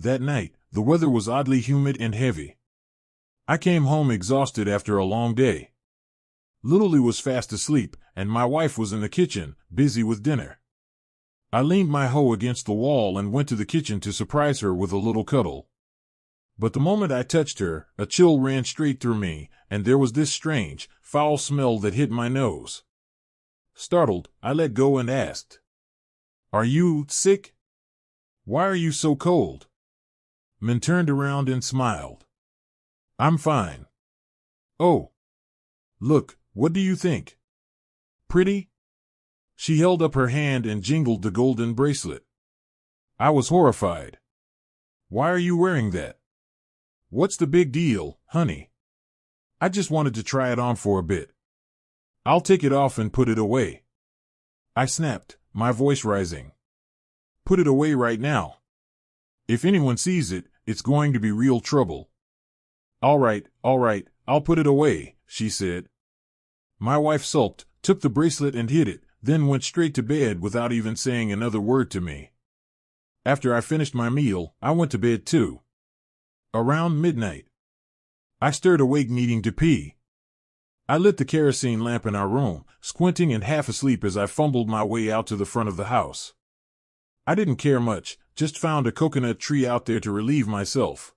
That night, the weather was oddly humid and heavy. I came home exhausted after a long day. Lily was fast asleep, and my wife was in the kitchen, busy with dinner. I leaned my hoe against the wall and went to the kitchen to surprise her with a little cuddle. But the moment I touched her, a chill ran straight through me, and there was this strange, foul smell that hit my nose. Startled, I let go and asked, "Are you sick? Why are you so cold?" Min turned around and smiled. "I'm fine." "Oh. Look, what do you think? Pretty?" She held up her hand and jingled the golden bracelet. I was horrified. "Why are you wearing that? What's the big deal, honey?" "I just wanted to try it on for a bit." "I'll take it off and put it away," I snapped, my voice rising. "Put it away right now. If anyone sees it, it's going to be real trouble." All right, I'll put it away," she said. My wife sulked, took the bracelet and hid it, then went straight to bed without even saying another word to me. After I finished my meal, I went to bed too. Around midnight, I stirred awake needing to pee. I lit the kerosene lamp in our room, squinting and half asleep as I fumbled my way out to the front of the house. I didn't care much, just found a coconut tree out there to relieve myself.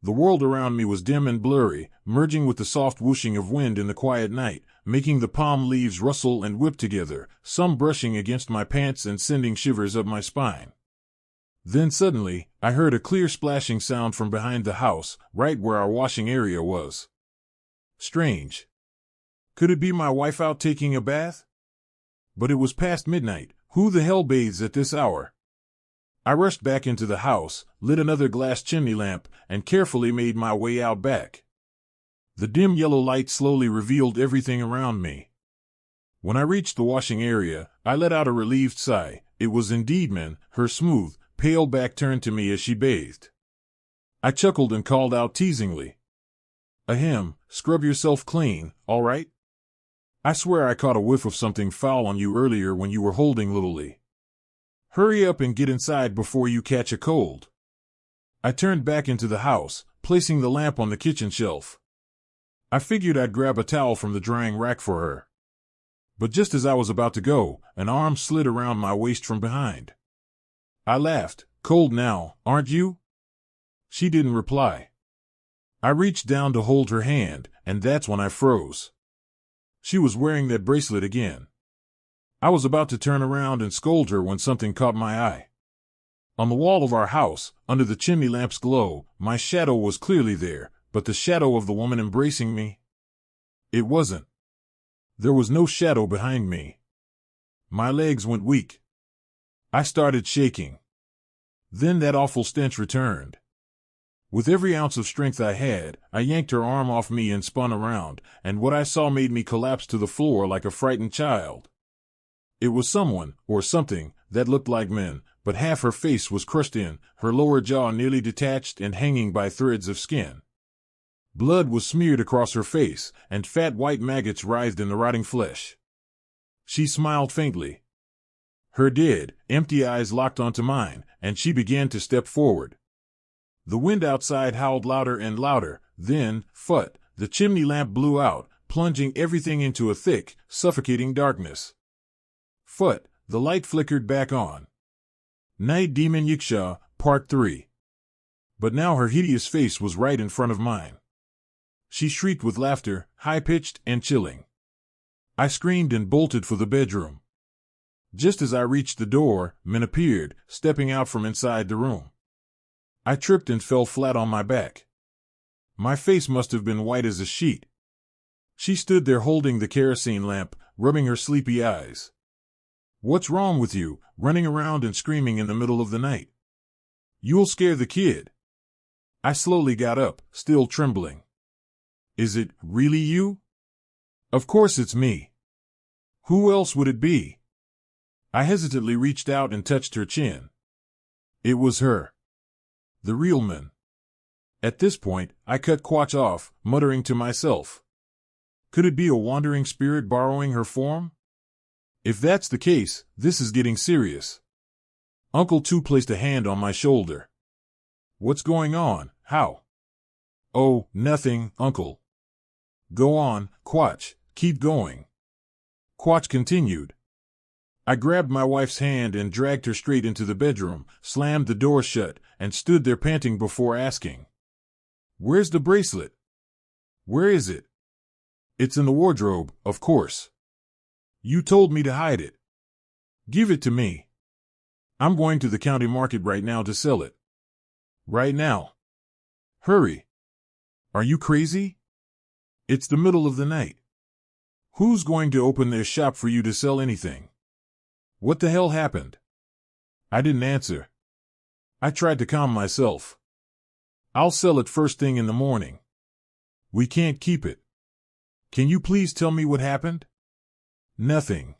The world around me was dim and blurry, merging with the soft whooshing of wind in the quiet night, making the palm leaves rustle and whip together, some brushing against my pants and sending shivers up my spine. Then suddenly, I heard a clear splashing sound from behind the house, right where our washing area was. Strange. Could it be my wife out taking a bath? But it was past midnight. Who the hell bathes at this hour? I rushed back into the house, lit another glass chimney lamp, and carefully made my way out back. The dim yellow light slowly revealed everything around me. When I reached the washing area, I let out a relieved sigh. It was indeed Min, her smooth, pale back turned to me as she bathed. I chuckled and called out teasingly, "Ahem, scrub yourself clean, all right? I swear I caught a whiff of something foul on you earlier when you were holding Lily. Hurry up and get inside before you catch a cold." I turned back into the house, placing the lamp on the kitchen shelf. I figured I'd grab a towel from the drying rack for her. But just as I was about to go, an arm slid around my waist from behind. I laughed. "Cold now, aren't you?" She didn't reply. I reached down to hold her hand, and that's when I froze. She was wearing that bracelet again. I was about to turn around and scold her when something caught my eye. On the wall of our house, under the chimney lamp's glow, my shadow was clearly there, but the shadow of the woman embracing me? It wasn't. There was no shadow behind me. My legs went weak. I started shaking. Then that awful stench returned. With every ounce of strength I had, I yanked her arm off me and spun around, and what I saw made me collapse to the floor like a frightened child. It was someone, or something, that looked like Min, but half her face was crushed in, her lower jaw nearly detached and hanging by threads of skin. Blood was smeared across her face, and fat white maggots writhed in the rotting flesh. She smiled faintly. Her dead, empty eyes locked onto mine, and she began to step forward. The wind outside howled louder and louder, then, phut, the chimney lamp blew out, plunging everything into a thick, suffocating darkness. Phut, the light flickered back on. Night Demon Yaksha, Part 3. But now her hideous face was right in front of mine. She shrieked with laughter, high-pitched and chilling. I screamed and bolted for the bedroom. Just as I reached the door, Min appeared, stepping out from inside the room. I tripped and fell flat on my back. My face must have been white as a sheet. She stood there holding the kerosene lamp, rubbing her sleepy eyes. "What's wrong with you, running around and screaming in the middle of the night? You'll scare the kid." I slowly got up, still trembling. "Is it really you?" "Of course it's me. Who else would it be?" I hesitantly reached out and touched her chin. It was her. The real Min. At this point, I cut Quatch off, muttering to myself. Could it be a wandering spirit borrowing her form? If that's the case, this is getting serious. Uncle 2 placed a hand on my shoulder. What's going on? How? Oh, nothing, Uncle. Go on, Quach, keep going. Quach continued. I grabbed my wife's hand and dragged her straight into the bedroom, slammed the door shut, and stood there panting before asking, "Where's the bracelet? Where is it?" "It's in the wardrobe, of course. You told me to hide it. Give it to me. I'm going to the county market right now to sell it. Right now. Hurry. Are you crazy? It's the middle of the night. Who's going to open their shop for you to sell anything? What the hell happened?" I didn't answer. I tried to calm myself. "I'll sell it first thing in the morning. We can't keep it. Can you please tell me what happened?" "Nothing.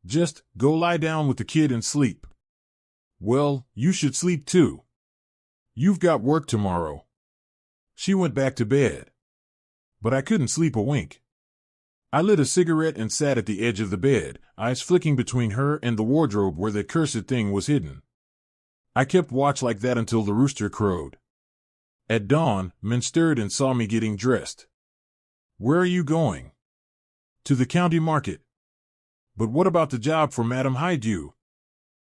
Just go lie down with the kid and sleep." "Well, you should sleep too. You've got work tomorrow." She went back to bed. But I couldn't sleep a wink. I lit a cigarette and sat at the edge of the bed, eyes flicking between her and the wardrobe where the cursed thing was hidden. I kept watch like that until the rooster crowed. At dawn, men stirred and saw me getting dressed. "Where are you going?" "To the county market." "But what about the job for Madame Hidew?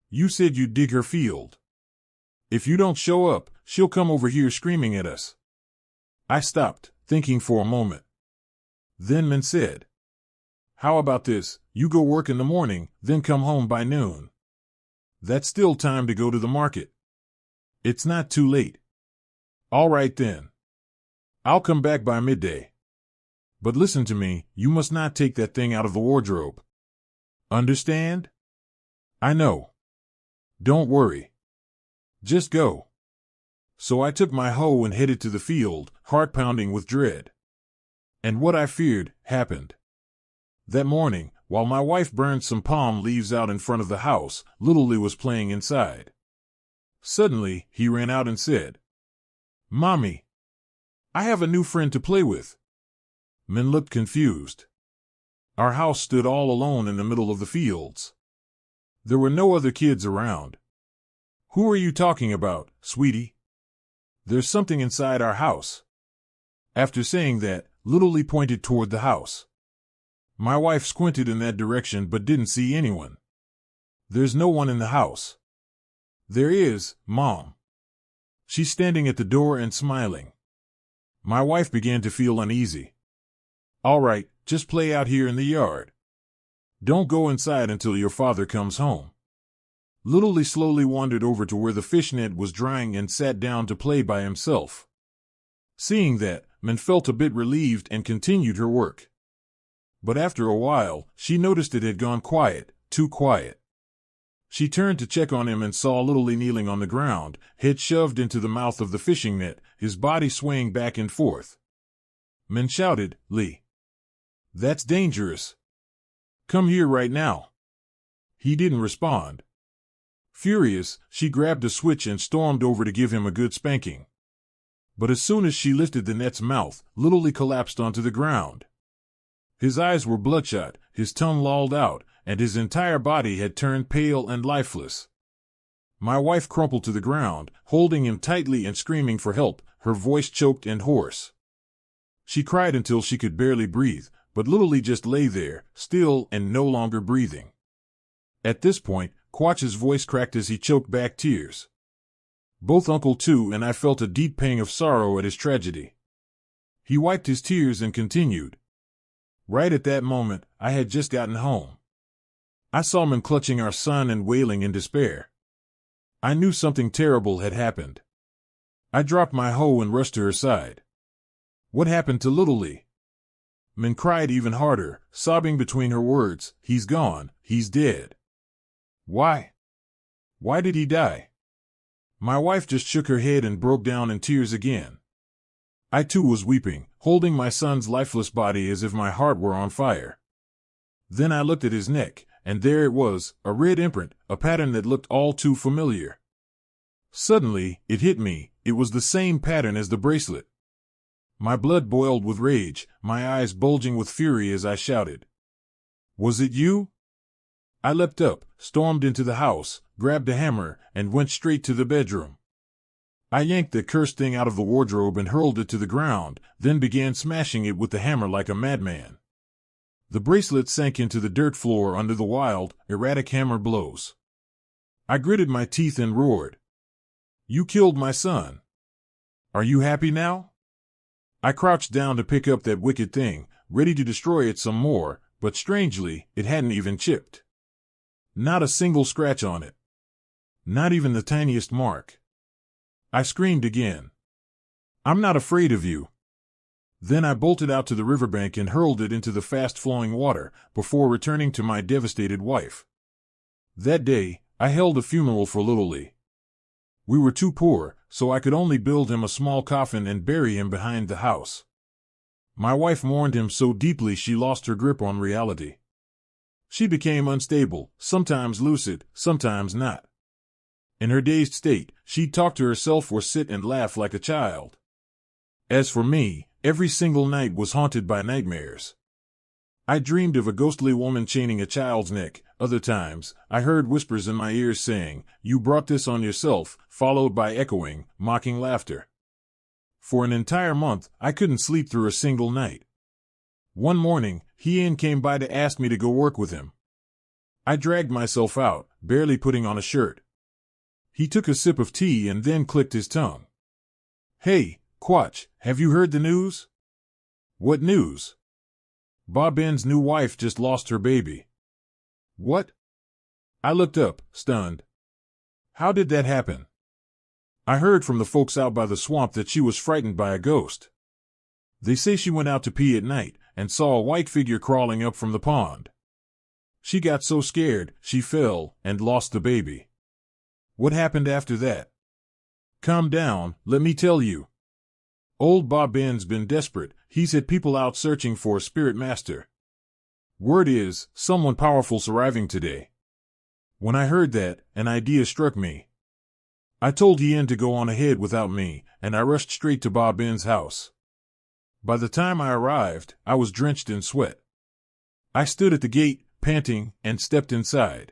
You said you'd dig her field. If you don't show up, she'll come over here screaming at us." I stopped, thinking for a moment. Then men said, "How about this, you go work in the morning, then come home by noon. That's still time to go to the market. It's not too late." "All right then. I'll come back by midday. But listen to me, you must not take that thing out of the wardrobe. Understand?" "I know. Don't worry. Just go." So I took my hoe and headed to the field, heart pounding with dread. And what I feared happened. That morning, while my wife burned some palm leaves out in front of the house, Little Lee was playing inside. Suddenly, he ran out and said, "Mommy, I have a new friend to play with." Men looked confused. Our house stood all alone in the middle of the fields. There were no other kids around. "Who are you talking about, sweetie? There's something inside our house." After saying that, Little Lee pointed toward the house. My wife squinted in that direction but didn't see anyone. "There's no one in the house." "There is, Mom. She's standing at the door and smiling." My wife began to feel uneasy. "All right, just play out here in the yard. Don't go inside until your father comes home." Little Lee slowly wandered over to where the fishnet was drying and sat down to play by himself. Seeing that, Min felt a bit relieved and continued her work. But after a while, she noticed it had gone quiet, too quiet. She turned to check on him and saw Little Lee kneeling on the ground, head shoved into the mouth of the fishing net, his body swaying back and forth. Min shouted, "Lee, that's dangerous. Come here right now." He didn't respond. Furious, she grabbed a switch and stormed over to give him a good spanking. But as soon as she lifted the net's mouth, Little Lee collapsed onto the ground. His eyes were bloodshot, his tongue lolled out, and his entire body had turned pale and lifeless. My wife crumpled to the ground, holding him tightly and screaming for help, her voice choked and hoarse. She cried until she could barely breathe, but Little Lee just lay there, still and no longer breathing. At this point, Quach's voice cracked as he choked back tears. Both Uncle Tu and I felt a deep pang of sorrow at his tragedy. He wiped his tears and continued. "Right at that moment, I had just gotten home. I saw Min clutching our son and wailing in despair. I knew something terrible had happened. I dropped my hoe and rushed to her side. What happened to Little Lee?" Min cried even harder, sobbing between her words, "He's gone, he's dead." "Why? Why did he die?" My wife just shook her head and broke down in tears again. I too was weeping, holding my son's lifeless body as if my heart were on fire. Then I looked at his neck, and there it was, a red imprint, a pattern that looked all too familiar. Suddenly, it hit me, it was the same pattern as the bracelet. My blood boiled with rage, my eyes bulging with fury as I shouted, "Was it you?" I leapt up, stormed into the house, grabbed a hammer, and went straight to the bedroom. I yanked the cursed thing out of the wardrobe and hurled it to the ground, then began smashing it with the hammer like a madman. The bracelet sank into the dirt floor under the wild, erratic hammer blows. I gritted my teeth and roared. "You killed my son. Are you happy now?" I crouched down to pick up that wicked thing, ready to destroy it some more, but strangely, it hadn't even chipped. Not a single scratch on it. Not even the tiniest mark. I screamed again. "I'm not afraid of you." Then I bolted out to the riverbank and hurled it into the fast-flowing water, before returning to my devastated wife. That day, I held a funeral for Little Lee. We were too poor, so I could only build him a small coffin and bury him behind the house. My wife mourned him so deeply she lost her grip on reality. She became unstable, sometimes lucid, sometimes not. In her dazed state, she'd talk to herself or sit and laugh like a child. As for me, every single night was haunted by nightmares. I dreamed of a ghostly woman chaining a child's neck. Other times, I heard whispers in my ears saying, "You brought this on yourself," followed by echoing, mocking laughter. For an entire month, I couldn't sleep through a single night. One morning, Ian came by to ask me to go work with him. I dragged myself out, barely putting on a shirt. He took a sip of tea and then clicked his tongue. "Hey, Quatch, have you heard the news?" "What news?" "Ben's new wife just lost her baby." "What?" I looked up, stunned. "How did that happen?" "I heard from the folks out by the swamp that she was frightened by a ghost. They say she went out to pee at night and saw a white figure crawling up from the pond. She got so scared, she fell and lost the baby." "What happened after that?" "Calm down, let me tell you. Old Ben's been desperate. He's had people out searching for a spirit master. Word is, someone powerful's arriving today." When I heard that, an idea struck me. I told Ian to go on ahead without me, and I rushed straight to Ben's house. By the time I arrived, I was drenched in sweat. I stood at the gate, panting, and stepped inside.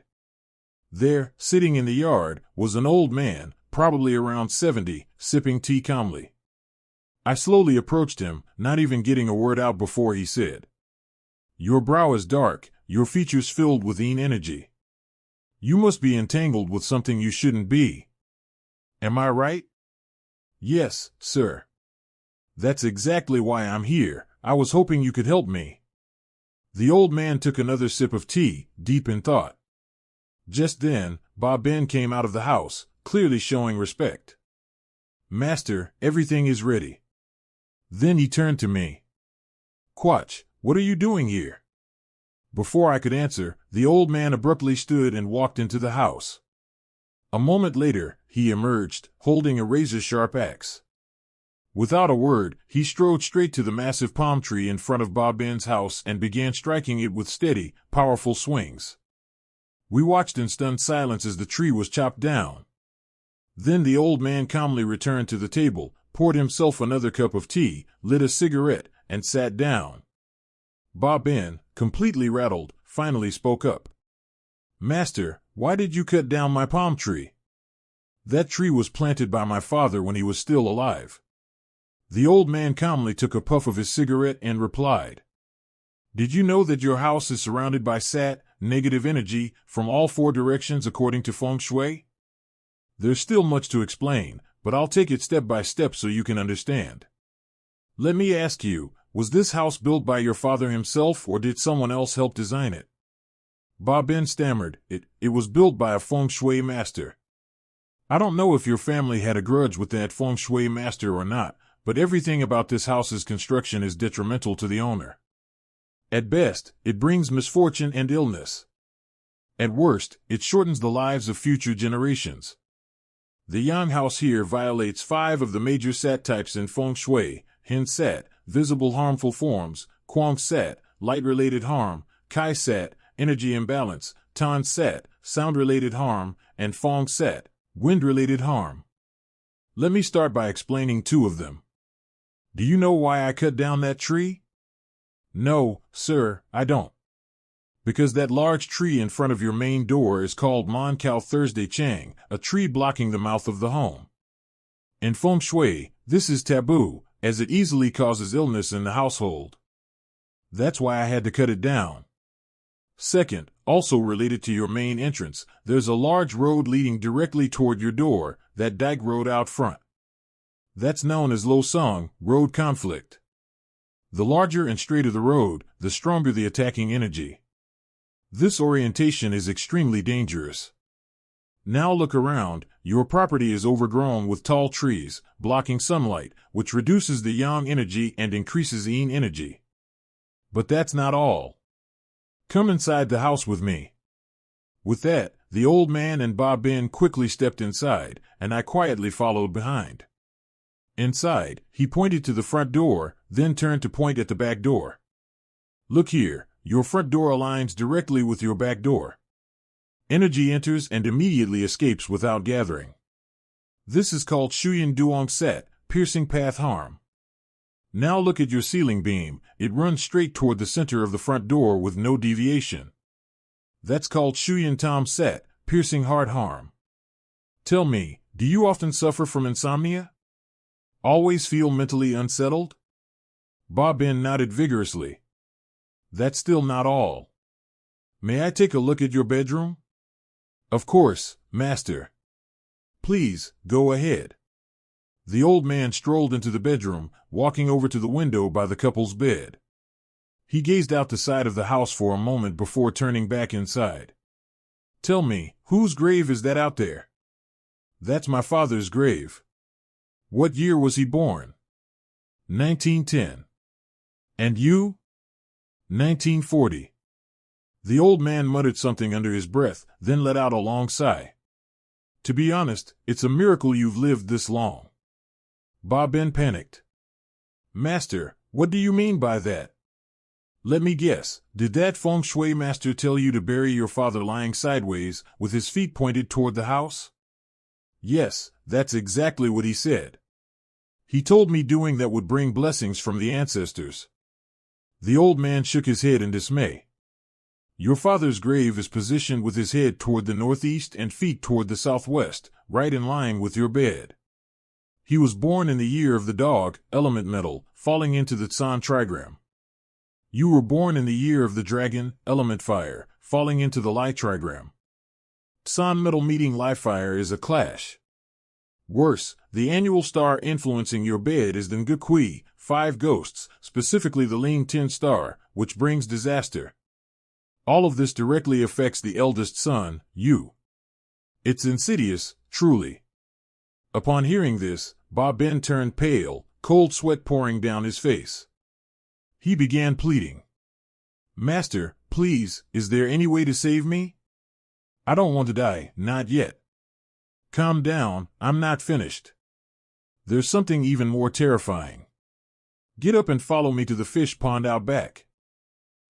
There, sitting in the yard, was an old man, probably around 70, sipping tea calmly. I slowly approached him, not even getting a word out before he said, "Your brow is dark, your features filled with energy. You must be entangled with something you shouldn't be. Am I right?" "Yes, sir. That's exactly why I'm here. I was hoping you could help me." The old man took another sip of tea, deep in thought. Just then, Ben came out of the house, clearly showing respect. "Master, everything is ready." Then he turned to me. "Quatch, what are you doing here?" Before I could answer, the old man abruptly stood and walked into the house. A moment later, he emerged, holding a razor-sharp axe. Without a word, he strode straight to the massive palm tree in front of Ben's house and began striking it with steady, powerful swings. We watched in stunned silence as the tree was chopped down. Then the old man calmly returned to the table, poured himself another cup of tea, lit a cigarette, and sat down. Ben, completely rattled, finally spoke up. "Master, why did you cut down my palm tree?" "That tree was planted by my father when he was still alive." The old man calmly took a puff of his cigarette and replied, "Did you know that your house is surrounded by negative energy, from all four directions according to feng shui? There's still much to explain, but I'll take it step by step so you can understand. Let me ask you, was this house built by your father himself or did someone else help design it?" Ben stammered, It was built by a feng shui master. I don't know if your family had a grudge with that feng shui master or not, but everything about this house's construction is detrimental to the owner. At best, it brings misfortune and illness. At worst, it shortens the lives of future generations. The Yang house here violates 5 of the major sat types in feng shui: Hin sat, visible harmful forms; Quang sat, light-related harm; Kai sat, energy imbalance; Tan sat, sound-related harm; and Fong sat, wind-related harm. Let me start by explaining 2 of them. Do you know why I cut down that tree? No, sir, I don't. Because that large tree in front of your main door is called Mon Kao Thursday Chang, a tree blocking the mouth of the home. In feng shui, this is taboo, as it easily causes illness in the household. That's why I had to cut it down. Second, also related to your main entrance, there's a large road leading directly toward your door, that dike road out front. That's known as lo song, road conflict. The larger and straighter the road, the stronger the attacking energy. This orientation is extremely dangerous. Now look around, your property is overgrown with tall trees, blocking sunlight, which reduces the yang energy and increases yin energy. But that's not all. Come inside the house with me. With that, the old man and Ba Bin quickly stepped inside, and I quietly followed behind. Inside, he pointed to the front door, then turned to point at the back door. Look here, your front door aligns directly with your back door. Energy enters and immediately escapes without gathering. This is called Shuyin Duong Set, piercing path harm. Now look at your ceiling beam, it runs straight toward the center of the front door with no deviation. That's called Shuyin Tom Set, piercing hard harm. Tell me, do you often suffer from insomnia? Always feel mentally unsettled? Ba Bin nodded vigorously. That's still not all. May I take a look at your bedroom? Of course, master. Please, go ahead. The old man strolled into the bedroom, walking over to the window by the couple's bed. He gazed out the side of the house for a moment before turning back inside. Tell me, whose grave is that out there? That's my father's grave. What year was he born? 1910. And you? 1940. The old man muttered something under his breath, then let out a long sigh. To be honest, it's a miracle you've lived this long. Ba Bin panicked. Master, what do you mean by that? Let me guess, did that feng shui master tell you to bury your father lying sideways, with his feet pointed toward the house? Yes, that's exactly what he said. He told me doing that would bring blessings from the ancestors. The old man shook his head in dismay. Your father's grave is positioned with his head toward the northeast and feet toward the southwest, right in line with your bed. He was born in the year of the dog, element metal, falling into the Tsan trigram. You were born in the year of the dragon, element fire, falling into the Lai trigram. Tsan metal meeting Lai fire is a clash. Worse, the annual star influencing your bed is the Ngukui, 5 ghosts, specifically the Ling 10 star, which brings disaster. All of this directly affects the eldest son, you. It's insidious, truly. Upon hearing this, Ba Bin turned pale, cold sweat pouring down his face. He began pleading. Master, please, is there any way to save me? I don't want to die, not yet. Calm down, I'm not finished. There's something even more terrifying. Get up and follow me to the fish pond out back.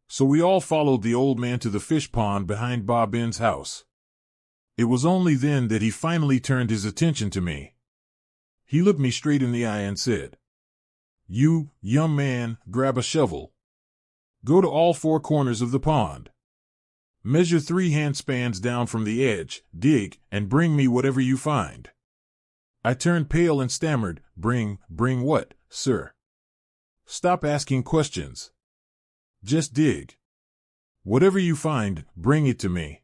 So we all followed the old man to the fish pond behind Ba Bin's house. It was only then that he finally turned his attention to me. He looked me straight in the eye and said, You, young man, grab a shovel. Go to all 4 corners of the pond. Measure 3 handspans down from the edge, dig, and bring me whatever you find. I turned pale and stammered, Bring what, sir? Stop asking questions. Just dig. Whatever you find, bring it to me.